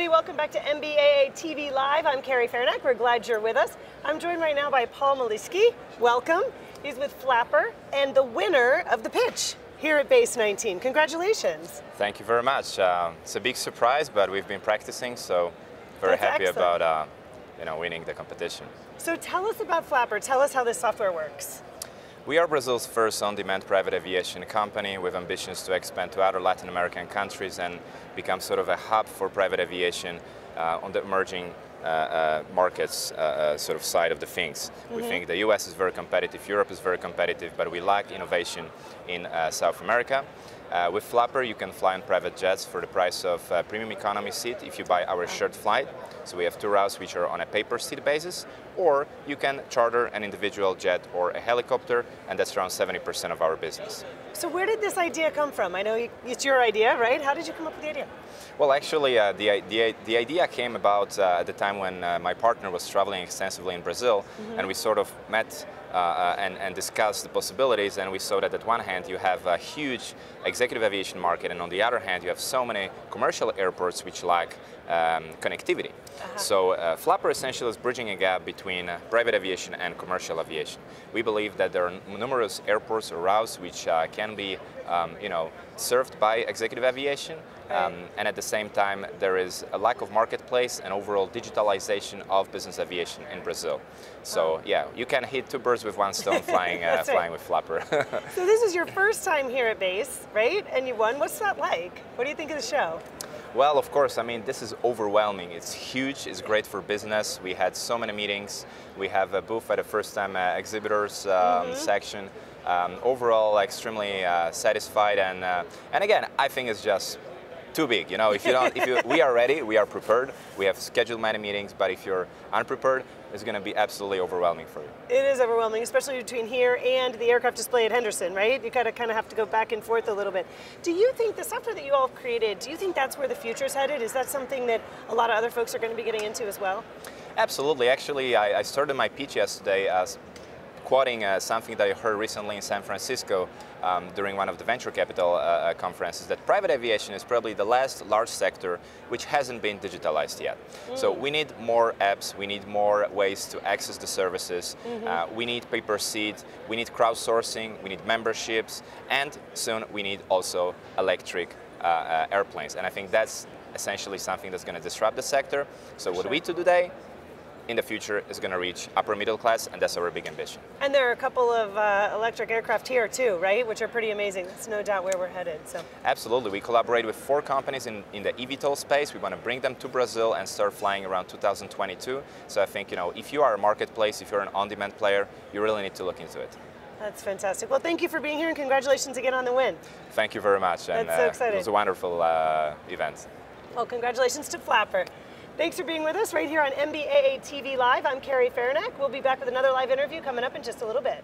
everybody. Welcome back to NBAA TV Live. I'm Carrie Fairnack. We're glad you're with us. I'm joined right now by Paul Malicki. Welcome. He's with Flapper and the winner of the pitch here at BACE 19. Congratulations. Thank you very much. It's a big surprise, but we've been practicing, so very happy excellent. about winning the competition. So tell us about Flapper. Tell us how this software works. We are Brazil's first on-demand private aviation company with ambitions to expand to other Latin American countries and become sort of a hub for private aviation on the emerging markets sort of side of the things. We think the US is very competitive, Europe is very competitive, but we lack innovation in South America. With Flapper, you can fly on private jets for the price of a premium economy seat if you buy our shared flight. So we have two routes which are on a pay-per-seat basis, or you can charter an individual jet or a helicopter, and that's around 70% of our business. So where did this idea come from? I know it's your idea, right? How did you come up with the idea? Well, actually, the idea came about at the time when my partner was traveling extensively in Brazil, and we sort of met and discussed the possibilities, and we saw that at one hand you have a huge executive aviation market, and on the other hand you have so many commercial airports which lack connectivity. So Flapper essentially is bridging a gap between private aviation and commercial aviation. We believe that there are numerous airports or routes which can be served by executive aviation, and at the same time there is a lack of marketplace and overall digitalization of business aviation in Brazil. So yeah, you can hit two birds with one stone flying, flying with Flapper. So this is your first time here at BACE, right? And you won. What's that like? What do you think of the show? Well, of course, I mean, this is overwhelming. It's huge, it's great for business. We had so many meetings. We have a booth at the first time exhibitors section. Overall, extremely satisfied, and again, I think it's just too big. You know, we are ready, we are prepared. We have scheduled many meetings, but if you're unprepared, it's going to be absolutely overwhelming for you. It is overwhelming, especially between here and the aircraft display at Henderson, right? You kind of have to go back and forth a little bit. Do you think the software that you all created, do you think that's where the future is headed? Is that something that a lot of other folks are going to be getting into as well? Absolutely. Actually, I started my pitch yesterday as quoting something that I heard recently in San Francisco during one of the venture capital conferences, that private aviation is probably the last large sector which hasn't been digitalized yet. So we need more apps, we need more ways to access the services, we need pay-per-seat, we need crowdsourcing, we need memberships, and soon we need also electric airplanes. And I think that's essentially something that's going to disrupt the sector. So what we do today, in the future, is going to reach upper middle class, and that's our big ambition. And there are a couple of electric aircraft here too, right? Which are pretty amazing. That's no doubt where we're headed. So absolutely, we collaborate with 4 companies in the eVTOL space. We want to bring them to Brazil and start flying around 2022. So I think, if you are a marketplace, if you're an on-demand player, you really need to look into it. That's fantastic. Well, thank you for being here, and congratulations again on the win. Thank you very much. That's so exciting. It was a wonderful event. Well, congratulations to Flapper. Thanks for being with us right here on NBAA TV Live. I'm Carrie Fairnack. We'll be back with another live interview coming up in just a little bit.